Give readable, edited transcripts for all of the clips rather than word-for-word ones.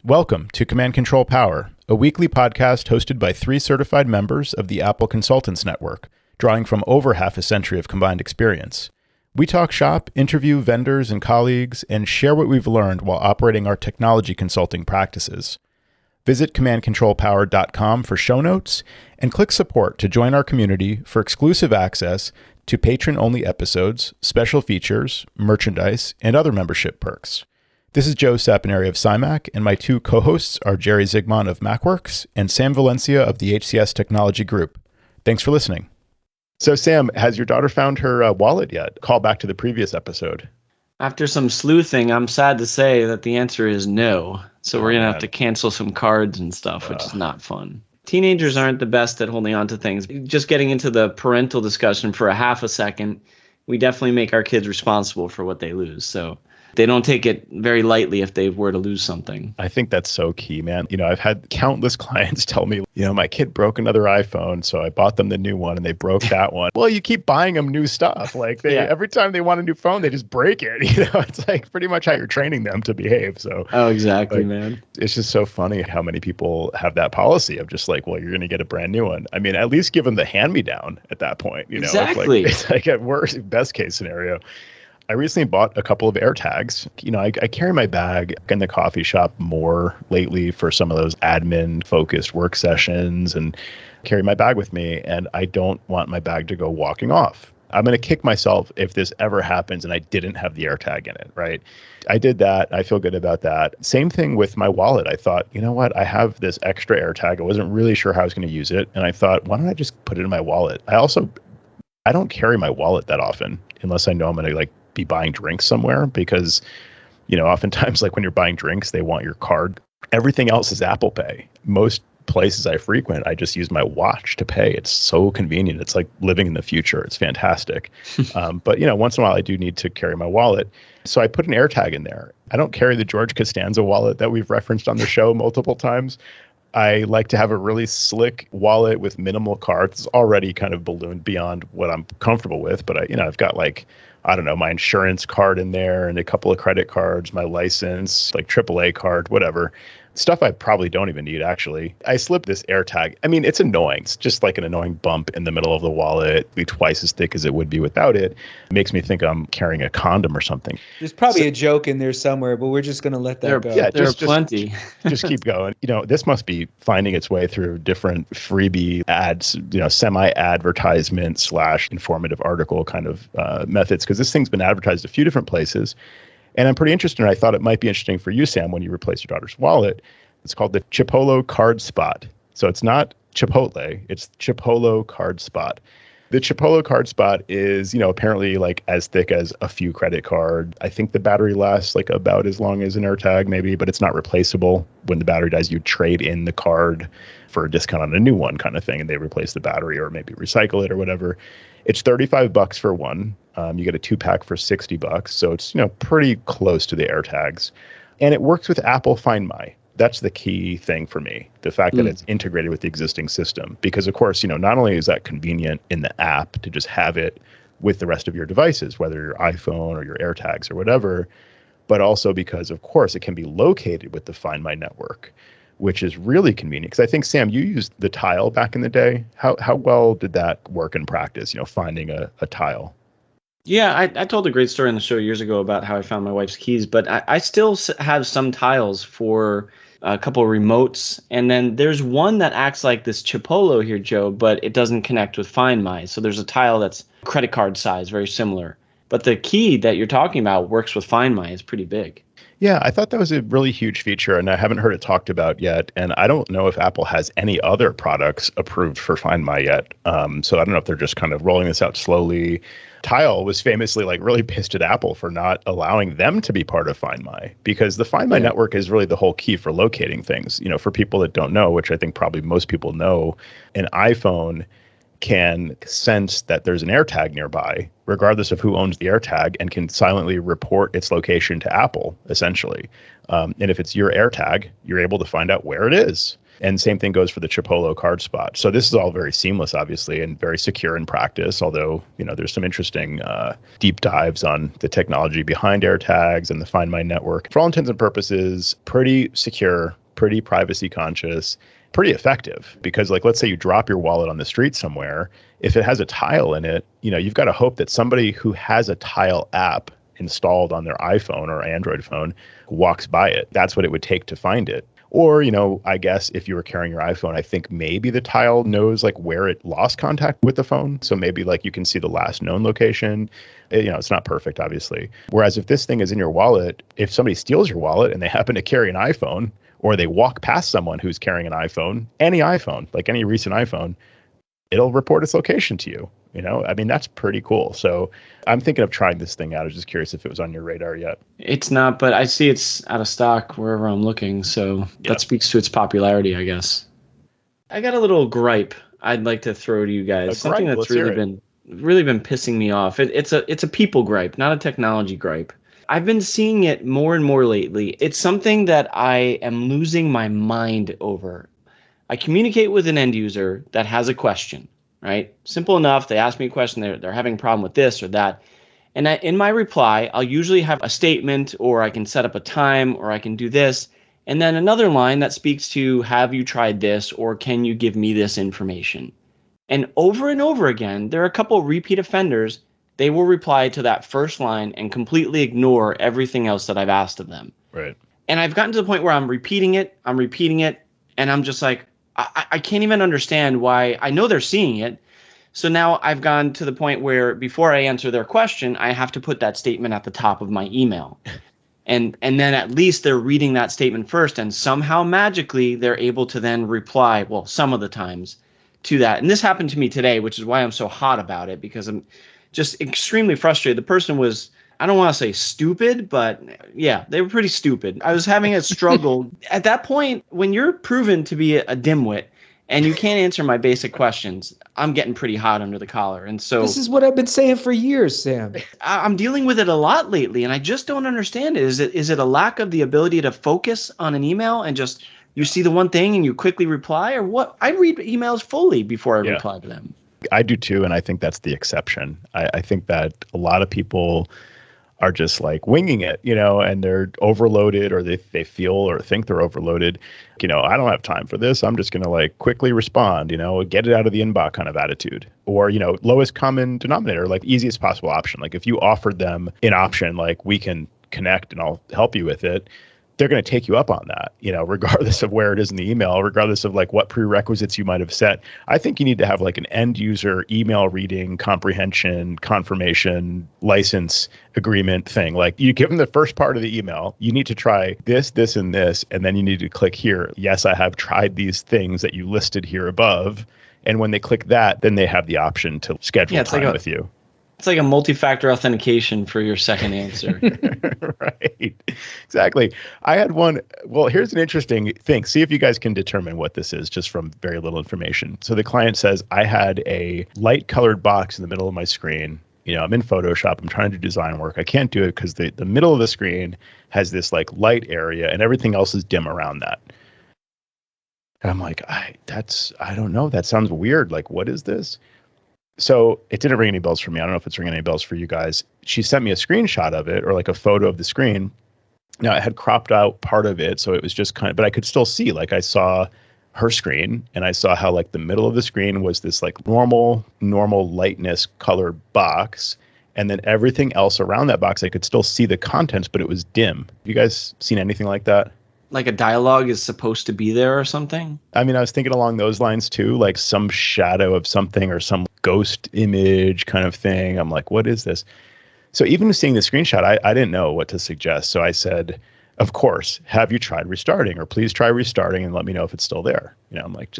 Welcome to Command Control Power, a weekly podcast hosted by 3 certified members of the Apple Consultants Network, drawing from over half a century of combined experience. We talk shop, interview vendors and colleagues, and share what we've learned while operating our technology consulting practices. Visit commandcontrolpower.com for show notes and click support to join our community for exclusive access to patron-only episodes, special features, merchandise, and other membership perks. This is Joe Sapineri of SciMac, and my 2 co-hosts are Jerry Zigman of MacWorks and Sam Valencia of the HCS Technology Group. Thanks for listening. So Sam, has your daughter found her wallet yet? Call back to the previous episode. After some sleuthing, I'm sad to say that the answer is no. So we're going to have to cancel some cards and stuff, which is not fun. Teenagers aren't the best at holding on to things. Just getting into the parental discussion for a half a second, we definitely make our kids responsible for what they lose. So they don't take it very lightly if they were to lose something. I think that's so key, man. I've had countless clients tell me, my kid broke another iPhone, so I bought them the new one and they broke that one. Well, you keep buying them new stuff. Like every time they want a new phone, they just break it. It's like pretty much how you're training them to behave. So exactly, man. It's just so funny how many people have that policy of just like, well, you're going to get a brand new one. I mean, at least give them the hand-me-down at that point. Exactly. It's like at worst, best case scenario. I recently bought a couple of AirTags. I carry my bag in the coffee shop more lately for some of those admin-focused work sessions and carry my bag with me, and I don't want my bag to go walking off. I'm going to kick myself if this ever happens and I didn't have the AirTag in it, right? I did that. I feel good about that. Same thing with my wallet. I thought, you know what? I have this extra AirTag. I wasn't really sure how I was going to use it, and I thought, why don't I just put it in my wallet? I don't carry my wallet that often unless I know I'm going to be buying drinks somewhere because, oftentimes when you're buying drinks, they want your card. Everything else is Apple Pay. Most places I frequent, I just use my watch to pay. It's so convenient. It's like living in the future. It's fantastic. But, once in a while I do need to carry my wallet. So I put an AirTag in there. I don't carry the George Costanza wallet that we've referenced on the show multiple times. I like to have a really slick wallet with minimal cards. It's already kind of ballooned beyond what I'm comfortable with. But I've got my insurance card in there and a couple of credit cards, my license, AAA card, whatever. Stuff I probably don't even need, actually. I slipped this AirTag. I mean, it's annoying. It's just like an annoying bump in the middle of the wallet, be twice as thick as it would be without it. It makes me think I'm carrying a condom or something. There's probably a joke in there somewhere, but we're just going to let that go. Yeah, there are plenty. Just keep going. This must be finding its way through different freebie ads, semi-advertisement / informative article kind of methods, because this thing's been advertised a few different places. And I'm pretty interested, and I thought it might be interesting for you, Sam, when you replace your daughter's wallet. It's called the Chipolo Card Spot. So it's not Chipotle, it's Chipolo Card Spot. The Chipolo Card Spot is, apparently as thick as a few credit cards. I think the battery lasts about as long as an AirTag maybe, but it's not replaceable. When the battery dies, you trade in the card for a discount on a new one kind of thing, and they replace the battery or maybe recycle it or whatever. It's $35 for one. You get a 2-pack for $60. So it's, pretty close to the AirTags. And it works with Apple FindMy. That's the key thing for me. The fact that it's integrated with the existing system. Because, of course, not only is that convenient in the app to just have it with the rest of your devices, whether your iPhone or your AirTags or whatever, but also because, of course, it can be located with the FindMy network, which is really convenient. Because I think, Sam, you used the Tile back in the day. How well did that work in practice, finding a Tile? Yeah, I told a great story on the show years ago about how I found my wife's keys, but I still have some Tiles for a couple of remotes. And then there's one that acts like this Chipolo here, Joe, but it doesn't connect with FindMy. So there's a Tile that's credit card size, very similar. But the key that you're talking about works with FindMy. It's pretty big. Yeah, I thought that was a really huge feature, and I haven't heard it talked about yet. And I don't know if Apple has any other products approved for FindMy yet. So I don't know if they're just kind of rolling this out slowly. Tile was famously really pissed at Apple for not allowing them to be part of FindMy, because the FindMy network is really the whole key for locating things. For people that don't know, which I think probably most people know, an iPhone can sense that there's an AirTag nearby, regardless of who owns the AirTag, and can silently report its location to Apple, essentially. And if it's your AirTag, you're able to find out where it is. And same thing goes for the Chipolo card spot. So this is all very seamless, obviously, and very secure in practice, although, there's some interesting deep dives on the technology behind AirTags and the FindMy network. For all intents and purposes, pretty secure, pretty privacy conscious, pretty effective, because let's say you drop your wallet on the street somewhere, if it has a Tile in it, you've got to hope that somebody who has a Tile app installed on their iPhone or Android phone walks by it. That's what it would take to find it. Or, I guess if you were carrying your iPhone, I think maybe the Tile knows where it lost contact with the phone. So maybe you can see the last known location. It's not perfect, obviously. Whereas if this thing is in your wallet, if somebody steals your wallet and they happen to carry an iPhone, or they walk past someone who's carrying an iPhone, any recent iPhone, it'll report its location to you. That's pretty cool. So I'm thinking of trying this thing out. I was just curious if it was on your radar yet. It's not, but I see it's out of stock wherever I'm looking. So that speaks to its popularity, I guess. I got a little gripe I'd like to throw to you guys. Something that's really been pissing me off. It's a people gripe, not a technology gripe. I've been seeing it more and more lately. It's something that I am losing my mind over. I communicate with an end user that has a question, right? Simple enough. They ask me a question. They're having a problem with this or that. And in my reply, I'll usually have a statement, or I can set up a time, or I can do this. And then another line that speaks to, have you tried this, or can you give me this information? And over again, there are a couple of repeat offenders. They will reply to that first line and completely ignore everything else that I've asked of them. Right. And I've gotten to the point where I'm repeating it, and I'm just like, I can't even understand why. I know they're seeing it. So now I've gone to the point where before I answer their question, I have to put that statement at the top of my email. And then at least they're reading that statement first, and somehow magically they're able to then reply, well, some of the times, to that. And this happened to me today, which is why I'm so hot about it, because I'm just extremely frustrated. The person was, I don't want to say stupid, but yeah, they were pretty stupid. I was having a struggle. At that point, when you're proven to be a dimwit and you can't answer my basic questions, I'm getting pretty hot under the collar. And so this is what I've been saying for years, Sam. I'm dealing with it a lot lately, and I just don't understand it. Is it a lack of the ability to focus on an email and just you see the one thing and you quickly reply, or what? I read emails fully before I reply to them. I do too, and I think that's the exception. I think that a lot of people are just winging it, and they're overloaded, or they feel or think they're overloaded. I don't have time for this. I'm just going to quickly respond, get it out of the inbox kind of attitude. Or, lowest common denominator, easiest possible option. If you offered them an option, we can connect and I'll help you with it, they're going to take you up on that, regardless of where it is in the email, regardless of what prerequisites you might have set. I think you need to have an end user email reading, comprehension, confirmation, license agreement thing. You give them the first part of the email, you need to try this, this, and this, and then you need to click here. Yes, I have tried these things that you listed here above. And when they click that, then they have the option to schedule time with you. It's like a multi-factor authentication for your second answer. Right. Exactly. I had one. Well, here's an interesting thing. See if you guys can determine what this is just from very little information. So the client says, I had a light colored box in the middle of my screen. I'm in Photoshop. I'm trying to do design work. I can't do it because the middle of the screen has this light area and everything else is dim around that. And I'm like, I don't know. That sounds weird. What is this? So it didn't ring any bells for me. I don't know if it's ringing any bells for you guys. She sent me a screenshot of it, or a photo of the screen. Now, it had cropped out part of it, so it was just but I could still see, I saw her screen, and I saw how the middle of the screen was this normal lightness colored box, and then everything else around that box, I could still see the contents, but it was dim. Have you guys seen anything like that? A dialogue is supposed to be there or something? I was thinking along those lines too, some shadow of something or some ghost image kind of thing. I'm like, what is this? So even seeing the screenshot, I didn't know what to suggest. So I said, of course, have you tried restarting? Or please try restarting and let me know if it's still there. I'm like,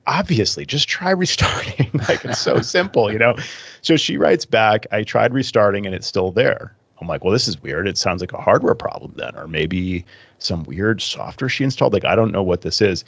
obviously, just try restarting. It's so simple, So she writes back, I tried restarting and it's still there. I'm like, well, this is weird. It sounds like a hardware problem then, or maybe some weird software she installed. I don't know what this is.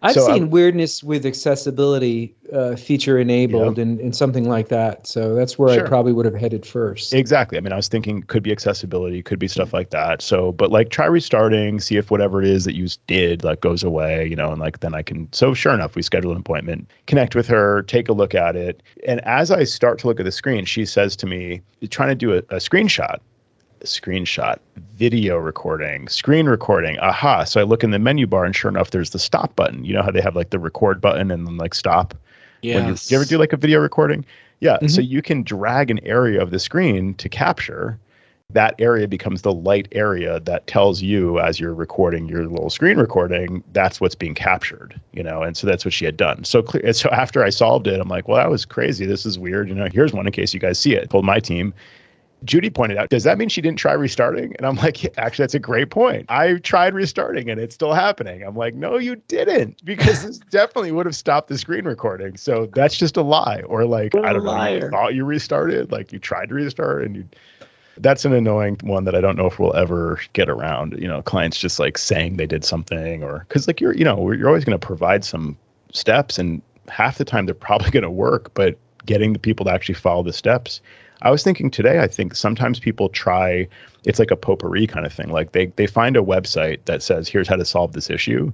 I've So seen weirdness with accessibility feature enabled and something like that. So that's where I probably would have headed first. Exactly. I mean, I was thinking could be accessibility, could be stuff like that. So, but like try restarting, see if whatever it is that you did like goes away, you know, and like then I can. So sure enough, we schedule an appointment, connect with her, take a look at it. And as I start to look at the screen, she says to me, trying to do a screenshot, video recording, screen recording. Aha. So I look in the menu bar and sure enough, there's the stop button. You know how they have like the record button and then like stop? Yes. You ever do like a video recording? Yeah. Mm-hmm. So you can drag an area of the screen to capture. That area becomes the light area that tells you as you're recording your little screen recording, that's what's being captured, you know? And so that's what she had done. So after I solved it, I'm like, well, that was crazy. This is weird. You know, here's one in case you guys see it. Told my team. Judy pointed out, does that mean she didn't try restarting? And I'm like, yeah, actually, that's a great point. I tried restarting and it's still happening. I'm like, no, you didn't, because this definitely would have stopped the screen recording. So that's just a lie. Or like, I don't know, you thought you restarted, like you tried to restart and that's an annoying one that I don't know if we'll ever get around. You know, clients just like saying they did something or because like you're always going to provide some steps and half the time they're probably going to work, but getting the people to actually follow the steps. I was thinking today, I think sometimes people try, it's like a potpourri kind of thing. Like they find a website that says, here's how to solve this issue.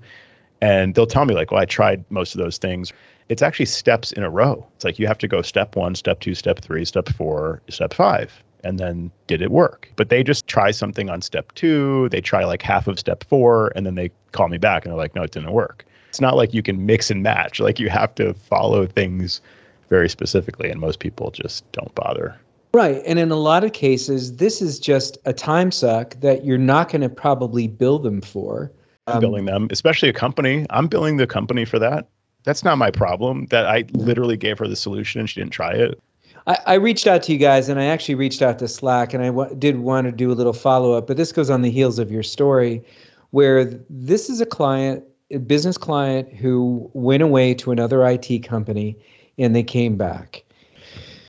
And they'll tell me like, well, I tried most of those things. It's actually steps in a row. It's like you have to go step 1, step 2, step 3, step 4, step 5. And then did it work? But they just try something on step 2. They try like half of step 4. And then they call me back and they're like, no, it didn't work. It's not like you can mix and match. Like you have to follow things very specifically. And most people just don't bother. Right. And in a lot of cases, this is just a time suck that you're not going to probably bill them for. I'm billing them, especially a company. I'm billing the company for that. That's not my problem. That I literally gave her the solution and she didn't try it. I reached out to you guys and I actually reached out to Slack and I did want to do a little follow-up, but this goes on the heels of your story where this is a business client who went away to another IT company and they came back.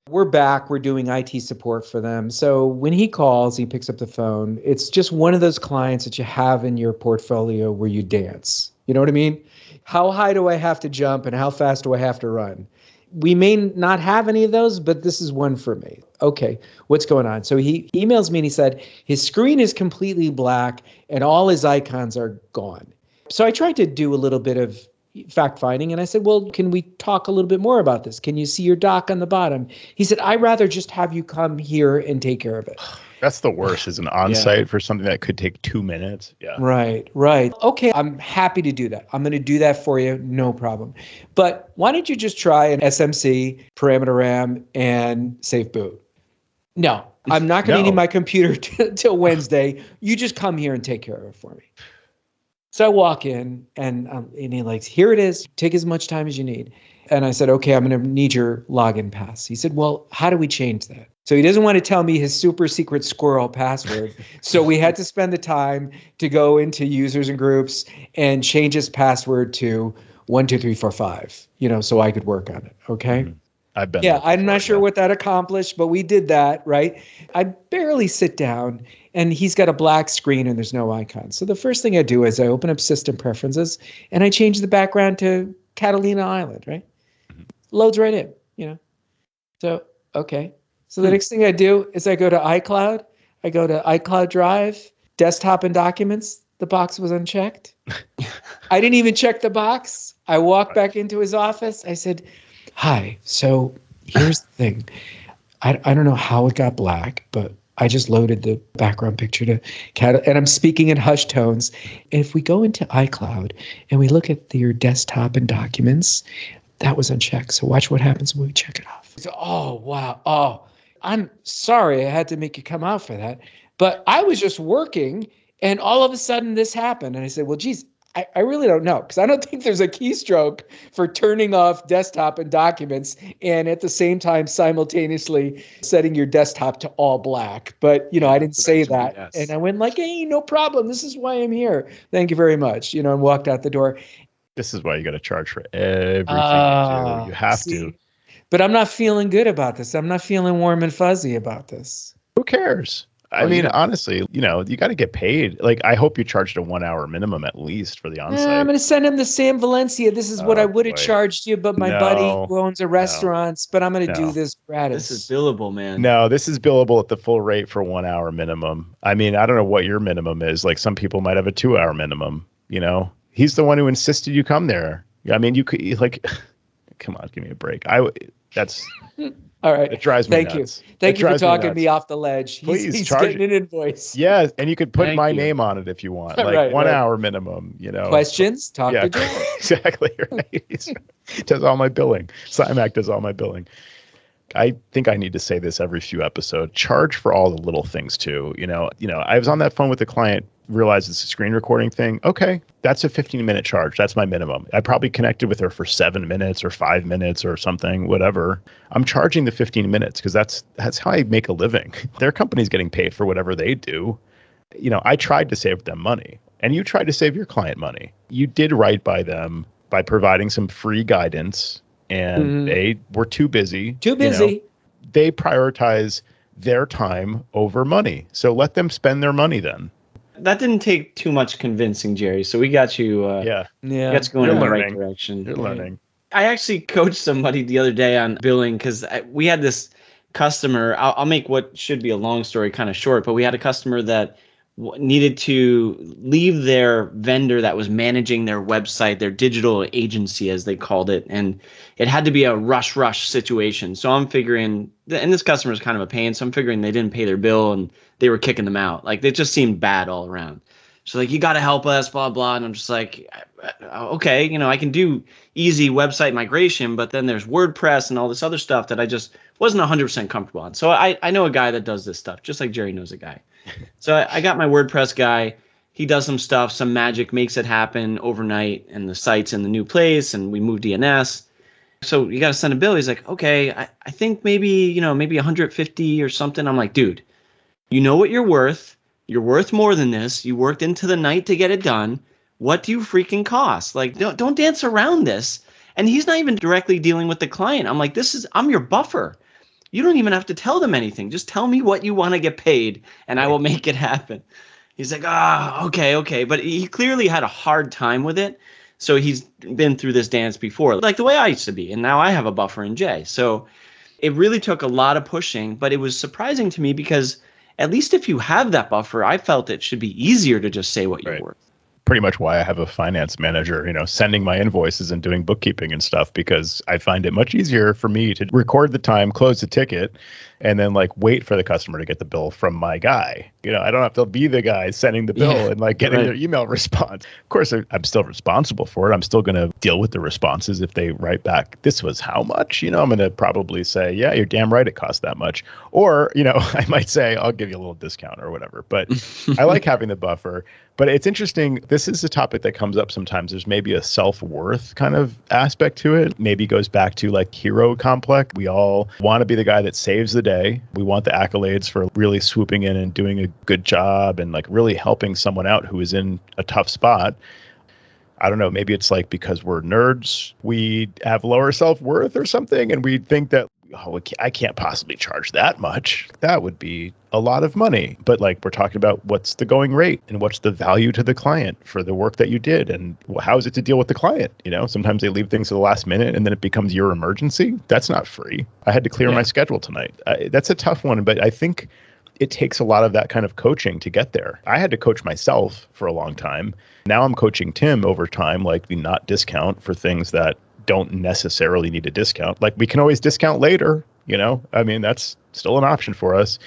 We're back. We're doing IT support for them. So when he calls, he picks up the phone. It's just one of those clients that you have in your portfolio where you dance. You know what I mean? How high do I have to jump and how fast do I have to run? We may not have any of those, but this is one for me. Okay, what's going on? So he emails me and he said his screen is completely black and all his icons are gone. So I tried to do a little bit of fact-finding. And I said, well, can we talk a little bit more about this? Can you see your dock on the bottom? He said, I'd rather just have you come here and take care of it. That's the worst, is an on-site for something that could take 2 minutes. Yeah. Right. Okay, I'm happy to do that. I'm going to do that for you. No problem. But why don't you just try an SMC, parameter RAM, and safe boot? No, I'm not going to need my computer till Wednesday. You just come here and take care of it for me. So I walk in and he like, here it is. Take as much time as you need. And I said, okay, I'm going to need your login pass. He said, well, how do we change that? So he doesn't want to tell me his super secret squirrel password. So we had to spend the time to go into users and groups and change his password to 12345, so I could work on it. Okay. Mm-hmm. I've been. Yeah, I'm not sure what that accomplished, but we did that, right? I barely sit down and he's got a black screen and there's no icon. So the first thing I do is I open up system preferences and I change the background to Catalina Island, right? Mm-hmm. Loads right in, So, okay. So the next thing I do is I go to iCloud. I go to iCloud Drive, desktop and documents. The box was unchecked. I didn't even check the box. I walked back into his office. I said, hi, so here's the thing. I don't know how it got black, but I just loaded the background picture to and I'm speaking in hushed tones. And if we go into iCloud and we look at your desktop and documents, that was unchecked. So watch what happens when we check it off. So, oh, wow. Oh, I'm sorry I had to make you come out for that. But I was just working and all of a sudden this happened. And I said, well, geez, I really don't know, because I don't think there's a keystroke for turning off desktop and documents and at the same time simultaneously setting your desktop to all black. But, I didn't say that. Yes. And I went like, hey, no problem. This is why I'm here. Thank you very much. And walked out the door. This is why you got to charge for everything you do. You have to. But I'm not feeling good about this. I'm not feeling warm and fuzzy about this. Who cares? I mean, honestly, you got to get paid. Like, I hope you charged a 1 hour minimum at least for the on-site. I'm going to send him the Sam Valencia. This is what I would have charged you, but my buddy who owns a restaurant, but I'm going to do this gratis. This is billable, man. No, this is billable at the full rate for 1 hour minimum. I mean, I don't know what your minimum is. Like, some people might have a 2 hour minimum, He's the one who insisted you come there. I mean, you could, like, come on, give me a break. That's... All right. It drives me nuts. Thank you for talking me off the ledge. Please he's charge getting an invoice. Yeah, and you could put my name on it if you want. Like 1 hour minimum, Questions? Talk to Joe. Exactly. Right. Does all my billing. Cymac does all my billing. I think I need to say this every few episodes. Charge for all the little things too. I was on that phone with the client, realized it's a screen recording thing. Okay, that's a 15-minute charge. That's my minimum. I probably connected with her for 7 minutes or 5 minutes or something, whatever. I'm charging the 15 minutes because that's how I make a living. Their company's getting paid for whatever they do. I tried to save them money, and you tried to save your client money. You did right by them by providing some free guidance. And they were too busy. They prioritize their time over money. So let them spend their money then. That didn't take too much convincing, Jerry. So we got you. That's going in the right direction. You're learning. I actually coached somebody the other day on billing because we had this customer. I'll make what should be a long story kind of short, but we had a customer that needed to leave their vendor that was managing their website, their digital agency, as they called it. And it had to be a rush situation. So I'm figuring, and this customer is kind of a pain. So I'm figuring they didn't pay their bill and they were kicking them out. Like, they just seemed bad all around. So like, you got to help us, blah, blah. And I'm just like, okay, I can do easy website migration, but then there's WordPress and all this other stuff that I just wasn't 100% comfortable on. So I know a guy that does this stuff, just like Jerry knows a guy. So I got my WordPress guy. He does some stuff, some magic, makes it happen overnight, and the site's in the new place, and we move DNS. So you got to send a bill. He's like, okay, I think maybe 150 or something. I'm like, dude, you know what you're worth. You're worth more than this. You worked into the night to get it done. What do you freaking cost? Like, don't dance around this. And he's not even directly dealing with the client. I'm like, I'm your buffer. You don't even have to tell them anything. Just tell me what you want to get paid, and I will make it happen. He's like, okay. But he clearly had a hard time with it. So he's been through this dance before, like the way I used to be. And now I have a buffer in Jay. So it really took a lot of pushing, but it was surprising to me because at least if you have that buffer, I felt it should be easier to just say what you're worth. Pretty much why I have a finance manager, sending my invoices and doing bookkeeping and stuff, because I find it much easier for me to record the time, close the ticket, and then wait for the customer to get the bill from my guy. I don't have to be the guy sending the bill and getting their email response. Of course, I'm still responsible for it. I'm still going to deal with the responses if they write back, this was how much? I'm going to probably say, yeah, you're damn right, it cost that much. Or, I might say, I'll give you a little discount or whatever. But I like having the buffer. But it's interesting. This is a topic that comes up sometimes. There's maybe a self-worth kind of aspect to it. Maybe goes back to hero complex. We all want to be the guy that saves the day. We want the accolades for really swooping in and doing a good job and really helping someone out who is in a tough spot. I don't know, maybe it's because we're nerds, we have lower self-worth or something, and we think that, I can't possibly charge that much. That would be a lot of money. But we're talking about what's the going rate and what's the value to the client for the work that you did, and how is it to deal with the client? Sometimes they leave things to the last minute and then it becomes your emergency. That's not free. I had to clear my schedule tonight. That's a tough one, but I think it takes a lot of that kind of coaching to get there. I had to coach myself for a long time. Now I'm coaching Tim over time, the not discount for things that don't necessarily need a discount. We can always discount later, that's still an option for us.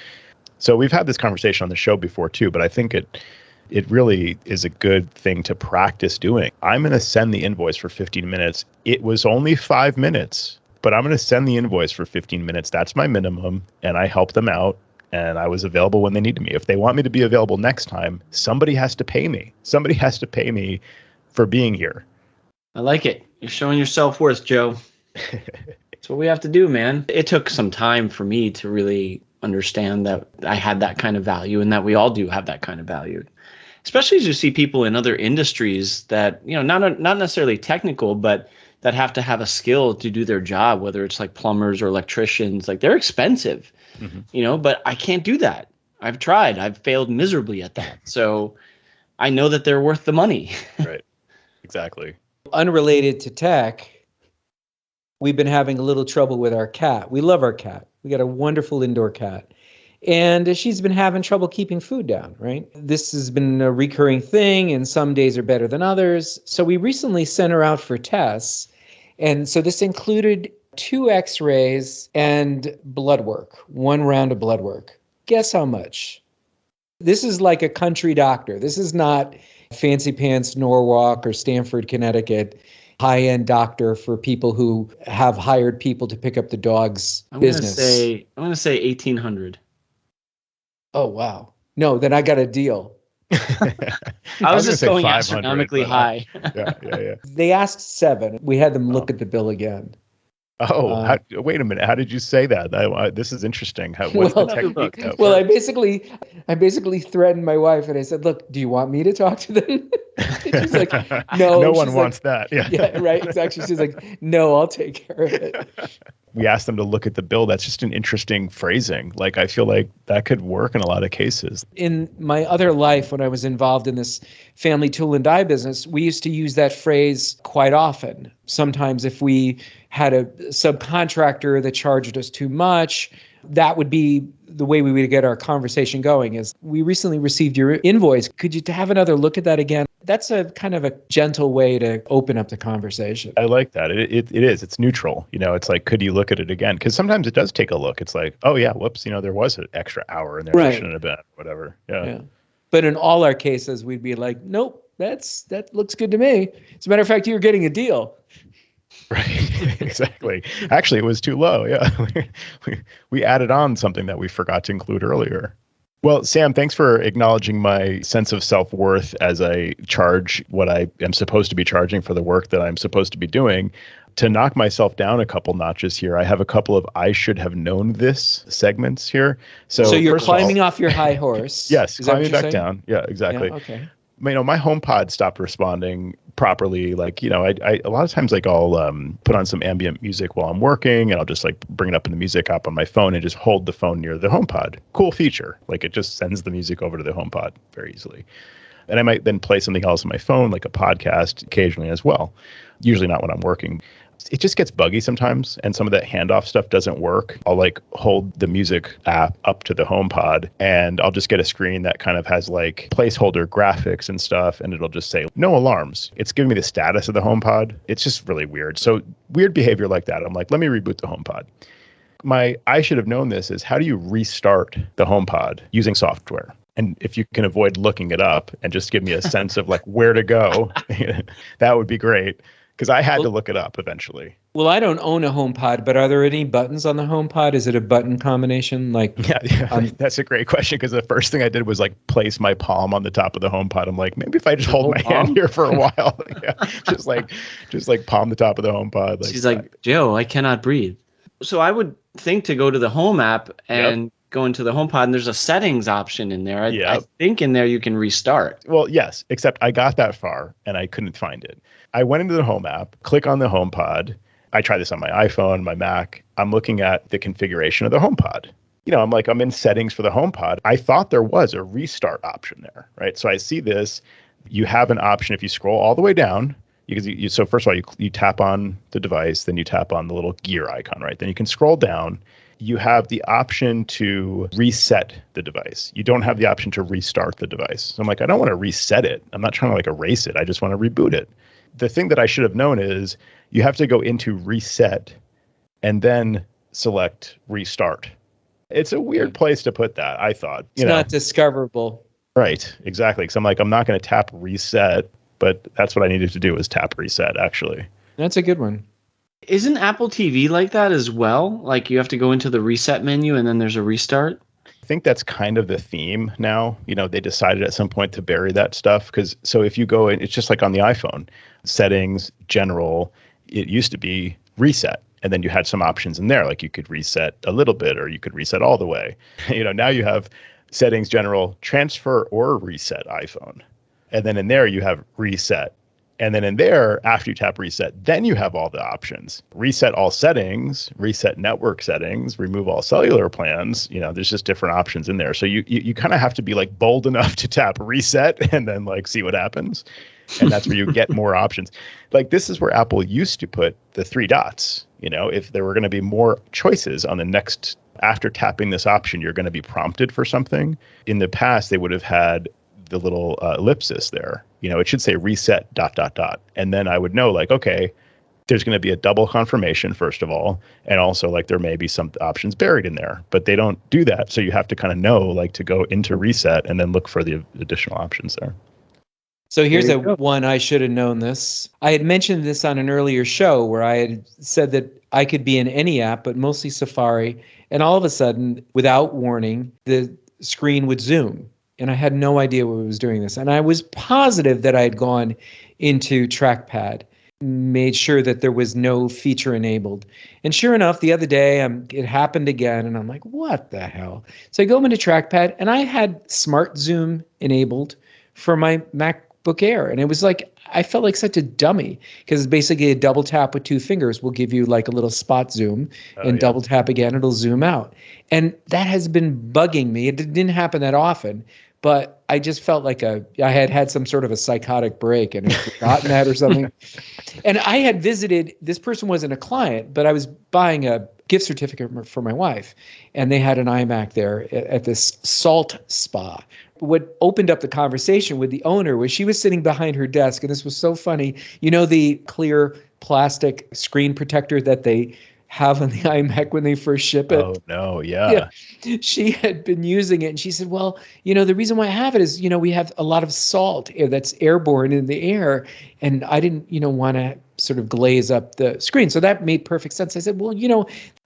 So we've had this conversation on the show before too, but I think it really is a good thing to practice doing. I'm going to send the invoice for 15 minutes. It was only 5 minutes, but I'm going to send the invoice for 15 minutes. That's my minimum. And I helped them out. And I was available when they needed me. If they want me to be available next time, somebody has to pay me. Somebody has to pay me for being here. I like it. You're showing your self-worth, Joe. That's what we have to do, man. It took some time for me to really understand that I had that kind of value and that we all do have that kind of value. Especially as you see people in other industries that, not necessarily technical, but that have to have a skill to do their job, whether it's plumbers or electricians. They're expensive, but I can't do that. I've tried. I've failed miserably at that. So I know that they're worth the money. Right. Exactly. Unrelated to tech, we've been having a little trouble with our cat. We love our cat. We got a wonderful indoor cat. And she's been having trouble keeping food down, right? This has been a recurring thing, and some days are better than others. So we recently sent her out for tests. And so this included 2 x-rays and blood work, 1 round of blood work. Guess how much? This is like a country doctor. This is not fancy pants Norwalk or Stamford, Connecticut, high-end doctor for people who have hired people to pick up the dog's business. I'm going to say 1,800. Oh, wow. No, then I got a deal. I was just going astronomically high. Yeah. They asked 7. We had them look at the bill again. Oh, wait a minute. How did you say that? This is interesting. What's the technique? Well, I basically threatened my wife and I said, look, do you want me to talk to them? She's like, no. No one wants that. Yeah, right. Exactly. She's like, no, I'll take care of it. We asked them to look at the bill. That's just an interesting phrasing. Like, I feel like that could work in a lot of cases. In my other life, when I was involved in this family tool and die business, we used to use that phrase quite often. Sometimes if we had a subcontractor that charged us too much, that would be the way we would get our conversation going is, we recently received your invoice. Could you have another look at that again? That's a kind of a gentle way to open up the conversation. I like that. It is. It's neutral. It's like, could you look at it again? Because sometimes it does take a look. It's like, oh yeah, whoops, there was an extra hour in there. Right. I shouldn't have been, whatever. Yeah. But in all our cases, we'd be like, nope, that looks good to me. As a matter of fact, you're getting a deal. Right. Exactly. Actually, it was too low. Yeah. We added on something that we forgot to include earlier. Well, Sam, thanks for acknowledging my sense of self-worth as I charge what I am supposed to be charging for the work that I'm supposed to be doing. To knock myself down a couple notches here, I have a couple of I should have known this segments here. So you're climbing off your high horse. Yes, climbing back down. Yeah, exactly. Yeah, okay. My HomePod stopped responding properly. Like, I a lot of times, like, I'll put on some ambient music while I'm working, and I'll just like bring it up in the music app on my phone and just hold the phone near the HomePod. Cool feature. Like, it just sends the music over to the HomePod very easily. And I might then play something else on my phone, like a podcast occasionally as well. Usually not when I'm working. It just gets buggy sometimes, and some of that handoff stuff doesn't work. I'll like hold the music app up to the HomePod, and I'll just get a screen that kind of has like placeholder graphics and stuff, and it'll just say no alarms. It's giving me the status of the HomePod. It's just really weird. So weird behavior like that. I'm like, let me reboot the HomePod. I should have known this is, how do you restart the HomePod using software? And if you can avoid looking it up and just give me a sense of like where to go, that would be great. Because I had to look it up eventually. Well, I don't own a HomePod, but are there any buttons on the HomePod? Is it a button combination? That's a great question, because the first thing I did was like place my palm on the top of the HomePod. I'm like, maybe if I just hold my hand here for a while, just like palm the top of the HomePod. Like, she's like, Joe, I cannot breathe. So I would think to go to the Home app and go into the HomePod, and there's a settings option in there. I think in there you can restart. Well, yes, except I got that far and I couldn't find it. I went into the Home app, click on the HomePod. I try this on my iPhone, my Mac. I'm looking at the configuration of the HomePod. I'm in settings for the HomePod. I thought there was a restart option there, right? So I see this. You have an option if you scroll all the way down, because so first of all, you tap on the device, then you tap on the little gear icon, right? Then you can scroll down. You have the option to reset the device. You don't have the option to restart the device. So I'm like, I don't want to reset it. I'm not trying to like erase it. I just want to reboot it. The thing that I should have known is you have to go into reset and then select restart. It's a weird place to put that, I thought. It's not discoverable. Right, exactly. Because I'm like, I'm not going to tap reset, but that's what I needed to do, was tap reset, actually. That's a good one. Isn't Apple TV like that as well? Like, you have to go into the reset menu and then there's a restart? I think that's kind of the theme now. They decided at some point to bury that stuff, because so if you go in, it's just like on the iPhone, settings, general, it used to be reset. And then you had some options in there, like you could reset a little bit or you could reset all the way. Now you have settings, general, transfer or reset iPhone. And then in there you have reset. And then in there, after you tap reset, then you have all the options. Reset all settings, reset network settings, remove all cellular plans. There's just different options in there. So you kind of have to be like bold enough to tap reset and then like see what happens. And that's where you get more options. Like this is where Apple used to put the 3 dots. If there were going to be more choices on the next, after tapping this option, you're going to be prompted for something. In the past, they would have had the little ellipsis there. It should say reset ... And then I would know like, okay, there's going to be a double confirmation, first of all. And also like there may be some options buried in there, but they don't do that. So you have to kind of know like to go into reset and then look for the additional options there. So here's one I should have known this. I had mentioned this on an earlier show where I had said that I could be in any app, but mostly Safari. And all of a sudden, without warning, the screen would zoom. And I had no idea what was doing this. And I was positive that I had gone into trackpad, made sure that there was no feature enabled. And sure enough, the other day, it happened again. And I'm like, what the hell? So I go into trackpad and I had smart zoom enabled for my MacBook Air. And it was like, I felt like such a dummy because it's basically a double tap with 2 fingers will give you like a little spot zoom and double tap again, it'll zoom out. And that has been bugging me. It didn't happen that often, but I just felt like I had some sort of a psychotic break and had forgotten that or something. And I had visited, this person wasn't a client, but I was buying a gift certificate for my wife. And they had an iMac there at this salt spa. What opened up the conversation with the owner was she was sitting behind her desk. And this was so funny. The clear plastic screen protector that they have on the iMac when they first ship it. Oh, no. Yeah. She had been using it and she said, well, the reason why I have it is, we have a lot of salt that's airborne in the air. And I didn't, want to sort of glaze up the screen. So that made perfect sense. I said, well,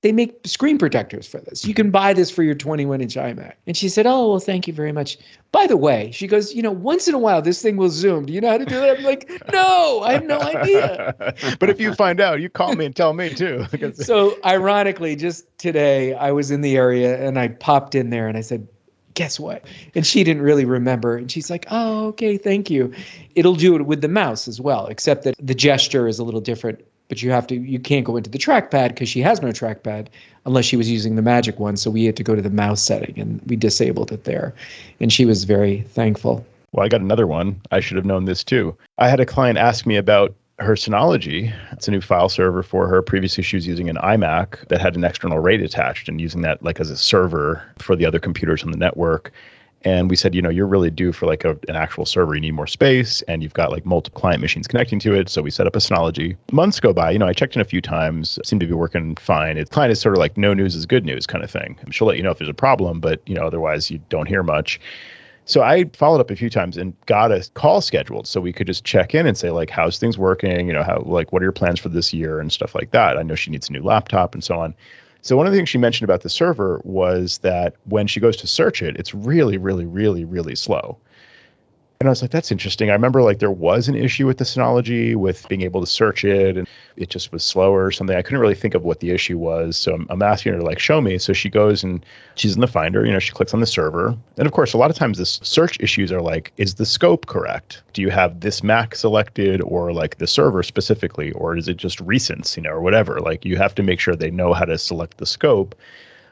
they make screen protectors for this. You can buy this for your 21-inch iMac. And she said, oh, well, thank you very much. By the way, she goes, once in a while, this thing will zoom. Do you know how to do that? I'm like, no, I have no idea. But if you find out, you call me and tell me too. So ironically, just today, I was in the area and I popped in there and I said, guess what? And she didn't really remember. And she's like, oh, okay, thank you. It'll do it with the mouse as well, except that the gesture is a little different. But you can't go into the trackpad because she has no trackpad unless she was using the magic one. So we had to go to the mouse setting and we disabled it there. And she was very thankful. Well, I got another one. I should have known this too. I had a client ask me about her Synology. It's a new file server for her. Previously, she was using an iMac that had an external RAID attached and using that like as a server for the other computers on the network. And we said, you're really due for like an actual server. You need more space and you've got like multiple client machines connecting to it. So we set up a Synology. Months go by, I checked in a few times, seemed to be working fine. The client is sort of like no news is good news kind of thing. She'll let you know if there's a problem, but otherwise you don't hear much. So I followed up a few times and got a call scheduled so we could just check in and say like, how's things working? How, like, what are your plans for this year and stuff like that? I know she needs a new laptop and so on. So one of the things she mentioned about the server was that when she goes to search it, it's really, really, really, really slow. And I was like, that's interesting. I remember like there was an issue with the Synology with being able to search it and it just was slower or something. I couldn't really think of what the issue was. So I'm asking her to like show me. So she goes and she's in the Finder, she clicks on the server. And of course, a lot of times this search issues are like, is the scope correct? Do you have this Mac selected or like the server specifically, or is it just recents, or whatever? Like you have to make sure they know how to select the scope.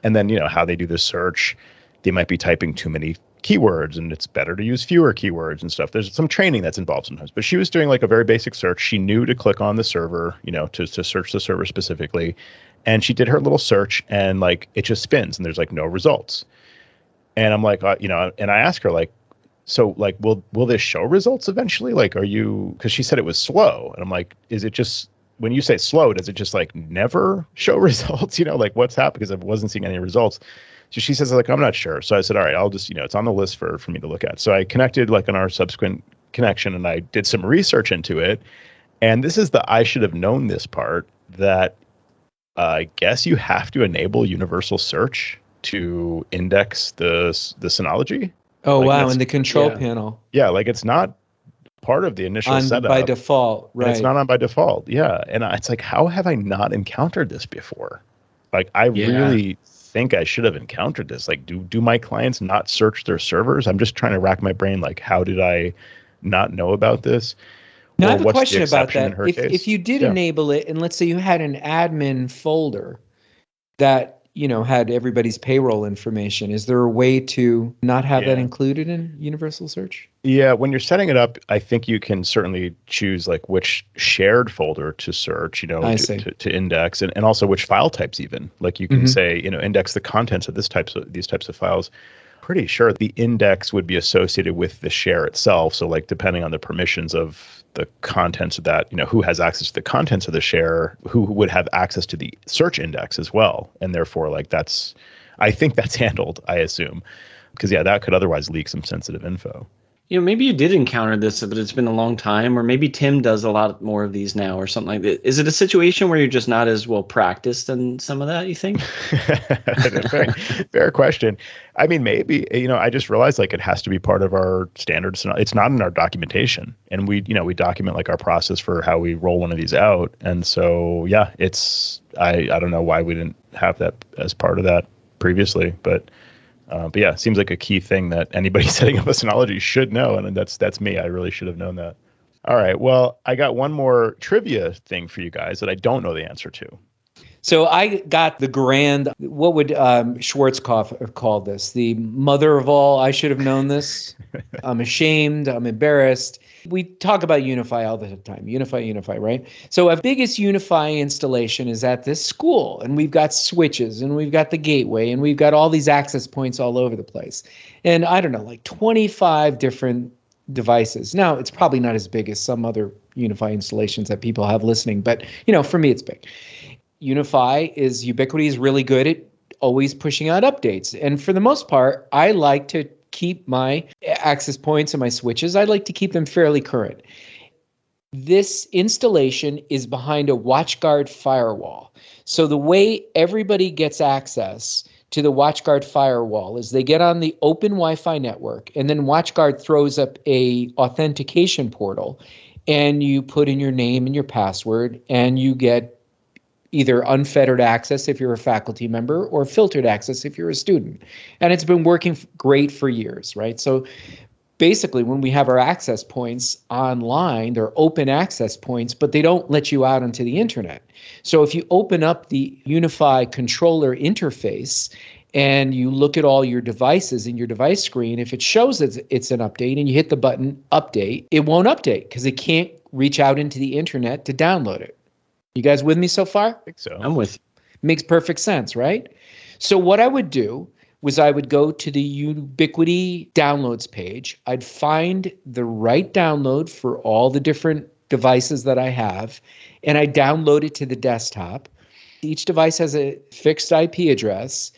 And then, how they do the search. They might be typing too many keywords and it's better to use fewer keywords and stuff. There's some training that's involved sometimes, but she was doing like a very basic search. She knew to click on the server, to search the server specifically. And she did her little search and like, it just spins and there's like no results. And I'm like, and I asked her like, so like, will this show results eventually? Like, cause she said it was slow. And I'm like, is it just, when you say slow, does it just like never show results? Like what's happened? Because I wasn't seeing any results. So she says, like, I'm not sure. So I said, all right, I'll just, it's on the list for me to look at. So I connected like on our subsequent connection and I did some research into it. And this is I should have known this part that I guess you have to enable universal search to index the Synology. Oh, like wow. In the control panel. Yeah. Like it's not part of the initial setup. By default. Right. It's not on by default. Yeah. And it's like, how have I not encountered this before? Like I really think I should have encountered this. Like, do my clients not search their servers? I'm just trying to rack my brain. Like, how did I not know about this? Now, I Or have a what's the question about exception in that. her If case? you did Yeah. enable it, and let's say you had an admin folder that had everybody's payroll information, is there a way to not have that Yeah. included in Universal Search? Yeah, when you're setting it up, I think you can certainly choose like which shared folder to search, I see. to index, and also which file types even. Like you can say, index the contents of these types of files. Pretty sure the index would be associated with the share itself. So like depending on the permissions of the contents of that, who has access to the contents of the share, who would have access to the search index as well. And therefore I think that's handled, I assume. Because that could otherwise leak some sensitive info. Maybe you did encounter this, but it's been a long time, or maybe Tim does a lot more of these now or something like that. Is it a situation where you're just not as well practiced in some of that, you think? Fair question. I mean, maybe, I just realized like it has to be part of our standards. It's not in our documentation. And we document like our process for how we roll one of these out. And so, I don't know why we didn't have that as part of that previously, but yeah, it seems like a key thing that anybody setting up a Synology should know. And that's me. I really should have known that. All right. Well, I got one more trivia thing for you guys that I don't know the answer to. So I got the grand, what would Schwarzkopf have called this? The mother of all, I should have known this. I'm ashamed. I'm embarrassed. We talk about UniFi all the time. UniFi, right? So our biggest UniFi installation is at this school. And we've got switches and we've got the gateway and we've got all these access points all over the place. And I don't know, like 25 different devices. Now, it's probably not as big as some other UniFi installations that people have listening. But, for me, it's big. Ubiquiti is really good at always pushing out updates. And for the most part, I like to keep my access points and my switches, I like to keep them fairly current. This installation is behind a WatchGuard firewall. So the way everybody gets access to the WatchGuard firewall is they get on the open Wi-Fi network, and then WatchGuard throws up a authentication portal, and you put in your name and your password, and you get either unfettered access if you're a faculty member or filtered access if you're a student. And it's been working great for years, right? So basically, when we have our access points online, they're open access points, but they don't let you out onto the internet. So if you open up the UniFi controller interface and you look at all your devices in your device screen, if it shows that it's an update and you hit the button update, it won't update because it can't reach out into the internet to download it. You guys with me so far? I think so. I'm with you. Makes perfect sense, right? So what I would do was I would go to the Ubiquiti downloads page. I'd find the right download for all the different devices that I have, and I download it to the desktop. Each device has a fixed IP address.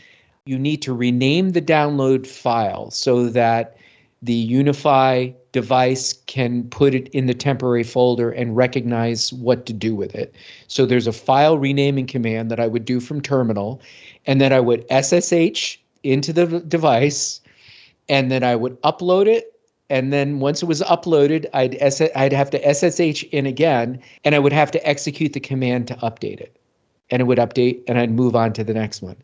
You need to rename the download file so that the UniFi device can put it in the temporary folder and recognize what to do with it. So there's a file renaming command that I would do from terminal, and then I would SSH into the device, and then I would upload it. And then once it was uploaded, I'd have to SSH in again, and I would have to execute the command to update it. And it would update, and I'd move on to the next one.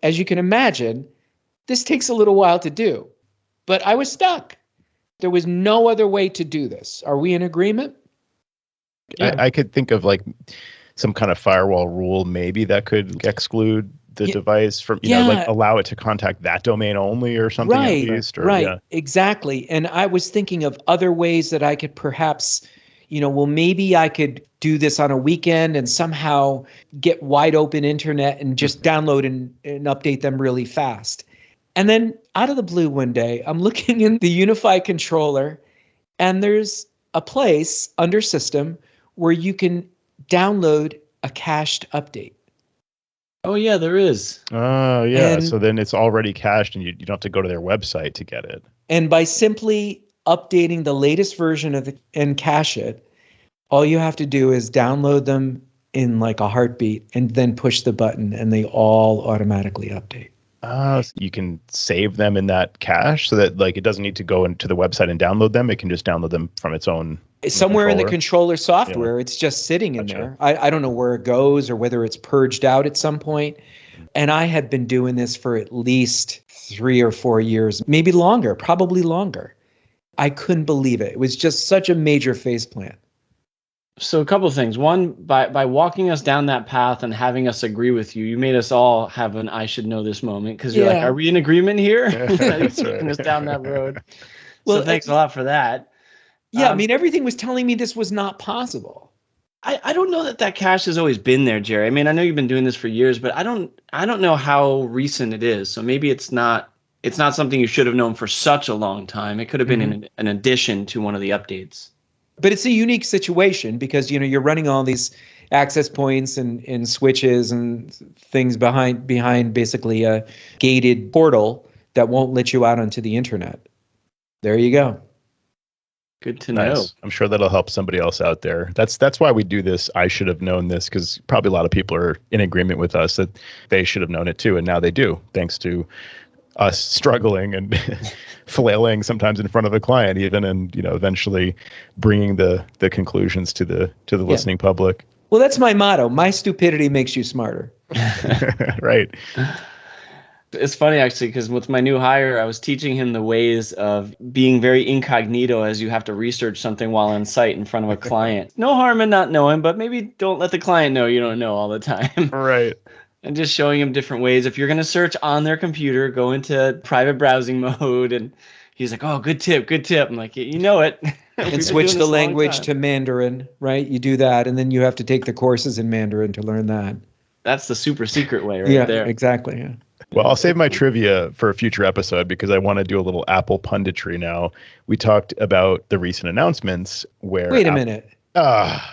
As you can imagine, this takes a little while to do, but I was stuck. There was no other way to do this. Are we in agreement? Yeah. I could think of like some kind of firewall rule maybe that could exclude the device from, like allow it to contact that domain only or something at least. Exactly. And I was thinking of other ways that I could perhaps, maybe I could do this on a weekend and somehow get wide open internet and just download and update them really fast. And then out of the blue one day, I'm looking in the UniFi controller, and there's a place under system where you can download a cached update. Oh, yeah, there is. Oh, yeah. So then it's already cached, and you don't have to go to their website to get it. And by simply updating the latest version of it and cache it, all you have to do is download them in like a heartbeat and then push the button, and they all automatically update. So you can save them in that cache so that like it doesn't need to go into the website and download them. It can just download them from its own somewhere in the controller software. It's just sitting in there. I don't know where it goes or whether it's purged out at some point. And I had been doing this for at least 3 or 4 years, maybe longer, probably longer. I couldn't believe it. It was just such a major faceplant. So a couple of things. One, by walking us down that path and having us agree with you, you made us all have an I should know this moment because you're like, are we in agreement here? You're taking us down that road. Well, so thanks a lot for that. Yeah, I mean, everything was telling me this was not possible. I don't know that cache has always been there, Jerry. I mean, I know you've been doing this for years, but I don't know how recent it is. So maybe it's not something you should have known for such a long time. It could have been an addition to one of the updates. But it's a unique situation because, you're running all these access points and switches and things behind basically a gated portal that won't let you out onto the internet. There you go. Good to know. Nice. I'm sure that'll help somebody else out there. That's why we do this. I should have known this because probably a lot of people are in agreement with us that they should have known it too. And now they do, thanks to us struggling and flailing sometimes in front of a client even, and eventually bringing the conclusions to the listening public. Well, that's my motto. My stupidity makes you smarter. Right. It's funny actually because with my new hire, I was teaching him the ways of being very incognito as you have to research something while on site in front of a client. No harm in not knowing, but maybe don't let the client know you don't know all the time. Right. And just showing him different ways. If you're going to search on their computer, go into private browsing mode. And he's like, oh, good tip. I'm like, you know it. And switch the language to Mandarin, right? You do that. And then you have to take the courses in Mandarin to learn that. That's the super secret way there. Yeah, exactly. Yeah. Well, I'll save my trivia for a future episode because I want to do a little Apple punditry now. We talked about the recent announcements where... Wait a minute.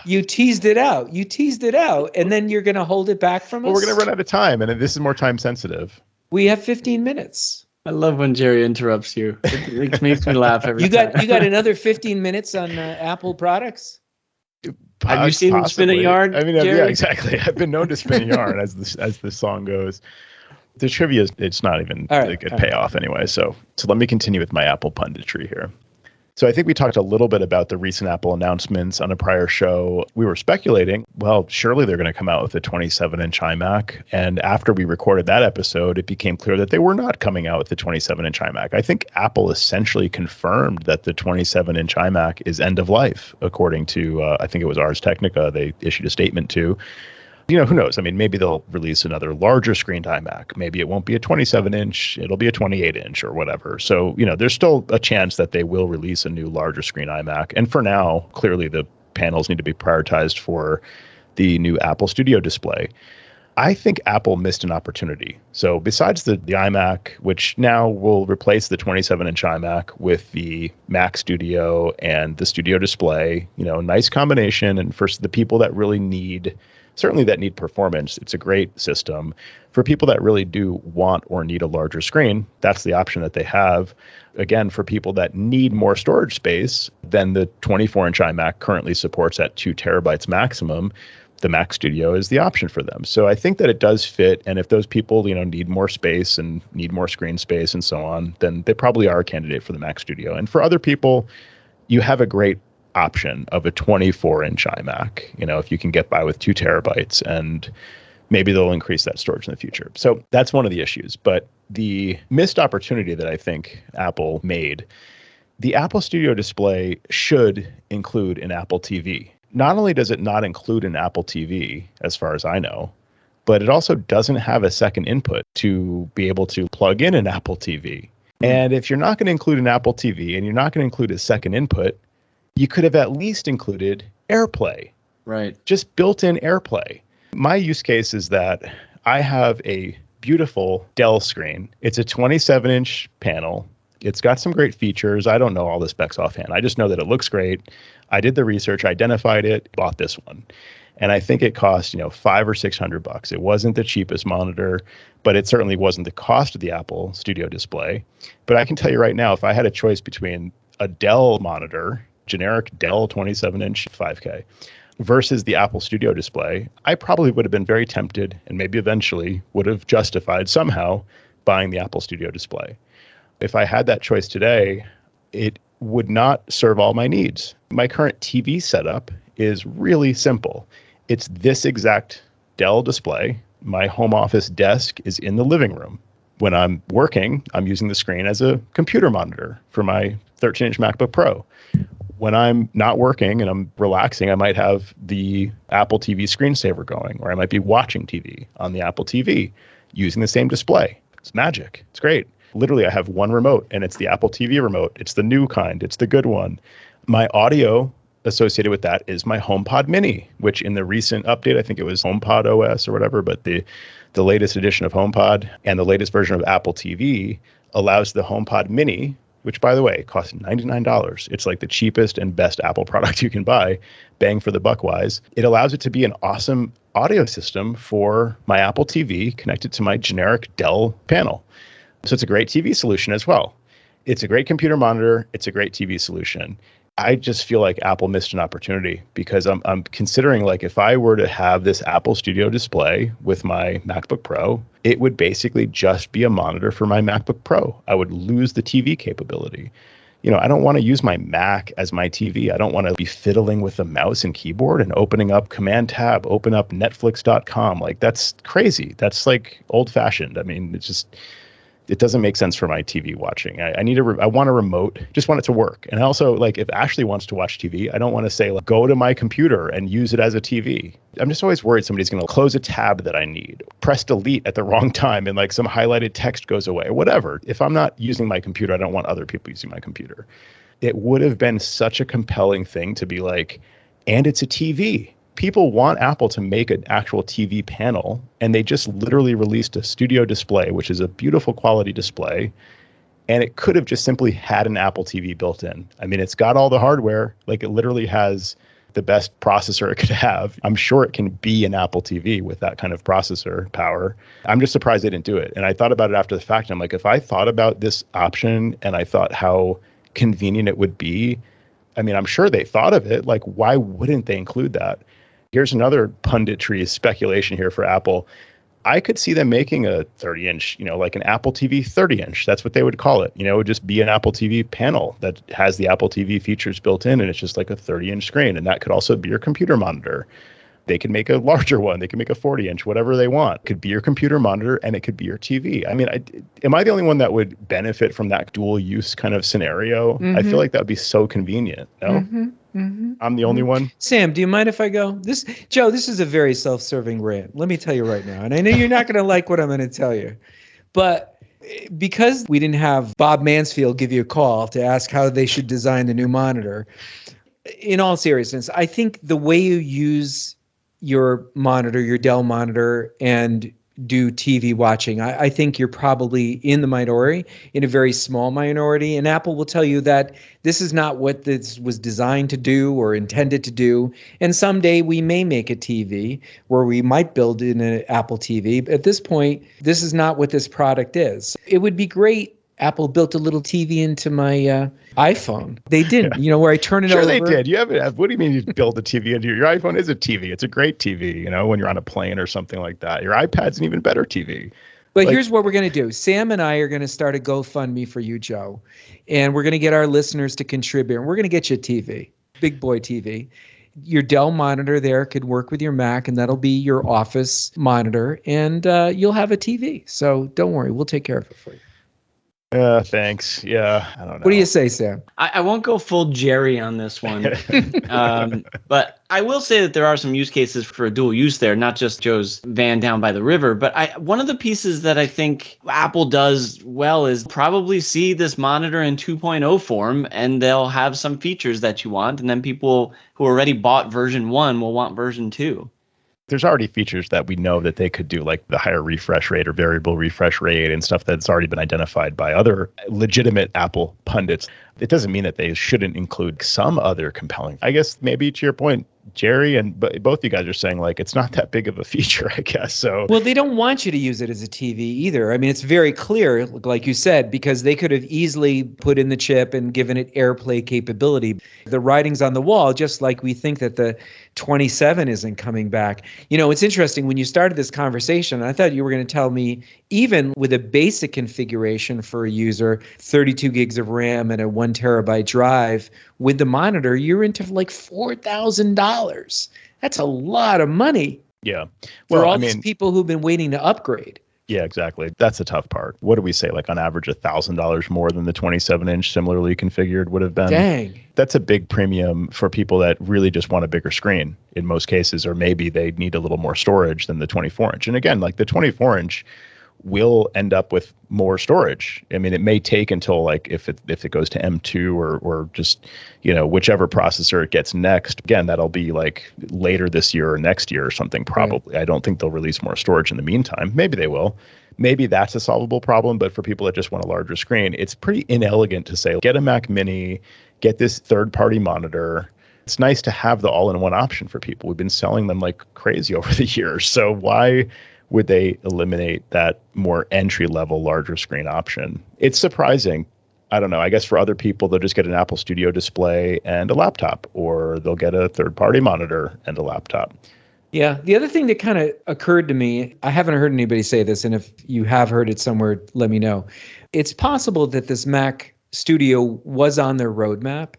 You teased it out. And then you're going to hold it back from us? Well, we're going to run out of time, and this is more time sensitive. We have 15 minutes. I love when Jerry interrupts you. It makes me laugh every time. You got another 15 minutes on Apple products? Have you seen him spin a yarn, I mean, Jerry? Yeah, exactly. I've been known to spin a yarn as the song goes. The trivia it's not even a good payoff anyway. So let me continue with my Apple punditry here. So I think we talked a little bit about the recent Apple announcements on a prior show. We were speculating, well, surely they're going to come out with a 27-inch iMac. And after we recorded that episode, it became clear that they were not coming out with the 27-inch iMac. I think Apple essentially confirmed that the 27-inch iMac is end of life, according to, I think it was Ars Technica. They issued a statement to. Who knows? I mean, maybe they'll release another larger screened iMac. Maybe it won't be a 27-inch. It'll be a 28-inch or whatever. So, there's still a chance that they will release a new larger screen iMac. And for now, clearly the panels need to be prioritized for the new Apple Studio display. I think Apple missed an opportunity. So besides the iMac, which now will replace the 27-inch iMac with the Mac Studio and the Studio display, nice combination. And for the people that really need performance, it's a great system. For people that really do want or need a larger screen, that's the option that they have. Again, for people that need more storage space than the 24-inch iMac currently supports at 2 terabytes maximum, the Mac Studio is the option for them. So I think that it does fit. And if those people, need more space and need more screen space and so on, then they probably are a candidate for the Mac Studio. And for other people, you have a great option of a 24-inch iMac, if you can get by with 2 terabytes, and maybe they'll increase that storage in the future. So that's one of the issues. But the missed opportunity that I think Apple made, the Apple Studio display should include an Apple TV. Not only does it not include an Apple TV, as far as I know, but it also doesn't have a second input to be able to plug in an Apple TV. And if you're not going to include an Apple TV and you're not going to include a second input, you could have at least included AirPlay. Right. Just built-in AirPlay. My use case is that I have a beautiful Dell screen. It's a 27-inch panel. It's got some great features. I don't know all the specs offhand. I just know that it looks great. I did the research, identified it, bought this one. And I think it cost, $500 or $600. It wasn't the cheapest monitor, but it certainly wasn't the cost of the Apple Studio display. But I can tell you right now, if I had a choice between a Dell monitor, generic Dell 27-inch 5K, versus the Apple Studio display, I probably would have been very tempted and maybe eventually would have justified somehow buying the Apple Studio display. If I had that choice today, it would not serve all my needs. My current TV setup is really simple. It's this exact Dell display. My home office desk is in the living room. When I'm working, I'm using the screen as a computer monitor for my 13-inch MacBook Pro. when I'm not working and I'm relaxing, I might have the Apple TV screensaver going, or I might be watching TV on the Apple TV using the same display. It's magic. It's great. Literally, I have one remote, and it's the Apple TV remote. It's the new kind. It's the good one. My audio associated with that is my HomePod Mini, which in the recent update, I think it was HomePod OS or whatever, but the latest edition of HomePod and the latest version of Apple TV allows the HomePod Mini, which, by the way, costs $99. It's like the cheapest and best Apple product you can buy, bang for the buck wise. It allows it to be an awesome audio system for my Apple TV connected to my generic Dell panel. So it's a great TV solution as well. It's a great computer monitor. It's a great TV solution. I just feel like Apple missed an opportunity because I'm considering, like, if I were to have this Apple Studio display with my MacBook Pro, it would basically just be a monitor for my MacBook Pro. I would lose the TV capability. You know, I don't want to use my Mac as my TV. I don't want to be fiddling with the mouse and keyboard and opening up Command Tab, open up Netflix.com. Like, that's crazy. That's like old fashioned. I mean, it doesn't make sense for my TV watching. I want a remote, just want it to work. And also, like, if Ashley wants to watch TV, I don't want to say, like, go to my computer and use it as a TV. I'm just always worried somebody's going to close a tab that I need, press delete at the wrong time, and like some highlighted text goes away, or whatever. If I'm not using my computer, I don't want other people using my computer. It would have been such a compelling thing to be like, and it's a TV. People want Apple to make an actual TV panel, and they just literally released a studio display, which is a beautiful quality display, and it could have just simply had an Apple TV built in. I mean, it's got all the hardware. Like, it literally has the best processor it could have. I'm sure it can be an Apple TV with that kind of processor power. I'm just surprised they didn't do it. And I thought about it after the fact, and I'm like, if I thought about this option and I thought how convenient it would be, I mean, I'm sure they thought of it. Like, why wouldn't they include that? Here's another punditry speculation here for Apple. I could see them making a 30-inch, like an Apple TV 30-inch. That's what they would call it. It would just be an Apple TV panel that has the Apple TV features built in, and it's just like a 30-inch screen. And that could also be your computer monitor. They can make a larger one. They can make a 40-inch, whatever they want. It could be your computer monitor, and it could be your TV. I mean, am I the only one that would benefit from that dual use kind of scenario? Mm-hmm. I feel like that would be so convenient. No? Mm-hmm. Mm-hmm. I'm the only one. Sam, do you mind if I go? Joe, this is a very self-serving rant. Let me tell you right now. And I know you're not going to like what I'm going to tell you. But because we didn't have Bob Mansfield give you a call to ask how they should design the new monitor, in all seriousness, I think the way you use your monitor, your Dell monitor, and do TV watching, I think you're probably in the minority, in a very small minority. And Apple will tell you that this is not what this was designed to do or intended to do. And someday we may make a TV where we might build in an Apple TV. At this point, this is not what this product is. It would be great. Apple built a little TV into my iPhone. They didn't, where I turn it over. Sure, they did. What do you mean you build a TV into your iPhone? Is a TV. It's a great TV, when you're on a plane or something like that. Your iPad's an even better TV. But here's what we're going to do. Sam and I are going to start a GoFundMe for you, Joe. And we're going to get our listeners to contribute. And we're going to get you a TV, big boy TV. Your Dell monitor there could work with your Mac, and that'll be your office monitor. And you'll have a TV. So don't worry. We'll take care of it for you. Thanks. Yeah, I don't know. What do you say, Sam? I won't go full Jerry on this one, but I will say that there are some use cases for a dual use there, not just Joe's van down by the river. But one of the pieces that I think Apple does well is probably see this monitor in 2.0 form, and they'll have some features that you want, and then people who already bought version 1 will want version 2. There's already features that we know that they could do, like the higher refresh rate or variable refresh rate and stuff that's already been identified by other legitimate Apple pundits. It doesn't mean that they shouldn't include some other compelling. I guess maybe to your point, Jerry, and both you guys are saying, like, it's not that big of a feature, I guess. So well, they don't want you to use it as a TV either. I mean, it's very clear, like you said, because they could have easily put in the chip and given it AirPlay capability. The writing's on the wall, just like we think that the 27 isn't coming back. It's interesting. When you started this conversation, I thought you were going to tell me, even with a basic configuration for a user, 32 gigs of RAM and a 1 terabyte drive, with the monitor, you're into like $4,000. That's a lot of money. Yeah. Well, for all these people who've been waiting to upgrade. Yeah, exactly. That's the tough part. What do we say? Like on average, $1,000 more than the 27-inch similarly configured would have been. Dang. That's a big premium for people that really just want a bigger screen in most cases, or maybe they need a little more storage than the 24-inch. And again, like the 24-inch will end up with more storage. I mean, it may take until like if it goes to M2 or just, whichever processor it gets next. Again, that'll be like later this year or next year or something probably. Right. I don't think they'll release more storage in the meantime. Maybe they will. Maybe that's a solvable problem, but for people that just want a larger screen, it's pretty inelegant to say, get a Mac Mini, get this third-party monitor. It's nice to have the all-in-one option for people. We've been selling them like crazy over the years. So why would they eliminate that more entry-level larger screen option? It's surprising. I don't know. I guess for other people, they'll just get an Apple Studio display and a laptop, or they'll get a third-party monitor and a laptop. Yeah. The other thing that kind of occurred to me, I haven't heard anybody say this, and if you have heard it somewhere, let me know. It's possible that this Mac Studio was on their roadmap,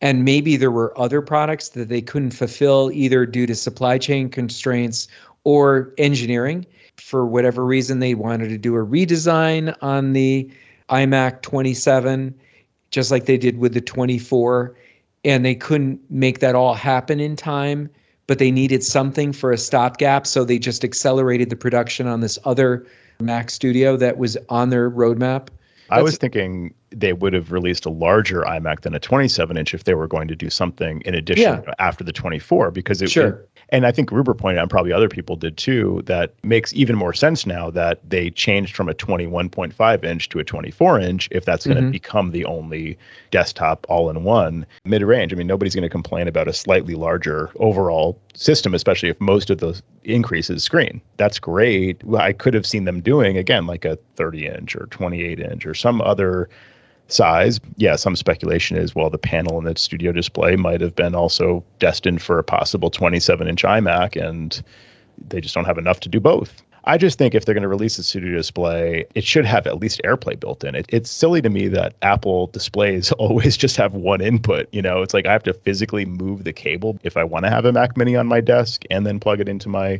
and maybe there were other products that they couldn't fulfill either due to supply chain constraints or engineering. For whatever reason, they wanted to do a redesign on the iMac 27, just like they did with the 24, and they couldn't make that all happen in time, but they needed something for a stopgap, so they just accelerated the production on this other Mac Studio that was on their roadmap. I was thinking they would have released a larger iMac than a 27-inch if they were going to do something in addition after the 24, because and I think Gruber pointed out, and probably other people did too, that makes even more sense now that they changed from a 21.5-inch to a 24-inch if that's going to become the only desktop all-in-one mid-range. I mean, nobody's going to complain about a slightly larger overall system, especially if most of those increases screen. That's great. I could have seen them doing, again, like a 30-inch or 28-inch or some other size. Yeah, some speculation is, well, the panel in the studio display might have been also destined for a possible 27-inch iMac, and they just don't have enough to do both. I just think if they're going to release a studio display, it should have at least AirPlay built in. It's silly to me that Apple displays always just have one input. It's like I have to physically move the cable if I want to have a Mac Mini on my desk and then plug it into my...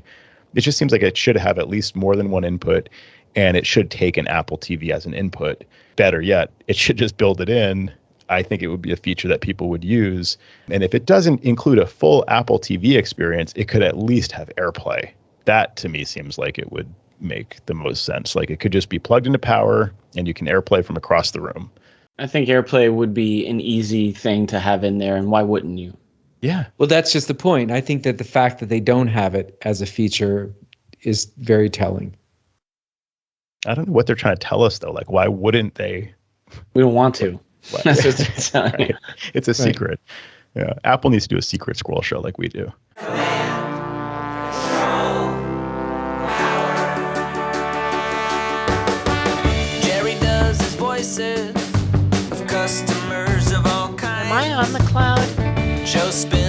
It just seems like it should have at least more than one input, and it should take an Apple TV as an input. Better yet, it should just build it in. I think it would be a feature that people would use. And if it doesn't include a full Apple TV experience, it could at least have AirPlay. That to me seems like it would make the most sense. Like it could just be plugged into power and you can AirPlay from across the room. I think AirPlay would be an easy thing to have in there, and why wouldn't you? Yeah. Well, that's just the point. I think that the fact that they don't have it as a feature is very telling. I don't know what they're trying to tell us, though. Like, why wouldn't they? We don't want to. That's what it's telling you. It's a secret. Yeah. Apple needs to do a secret squirrel show like we do. Jerry does his voices of customers of all kinds. Am I on the cloud? Joe spins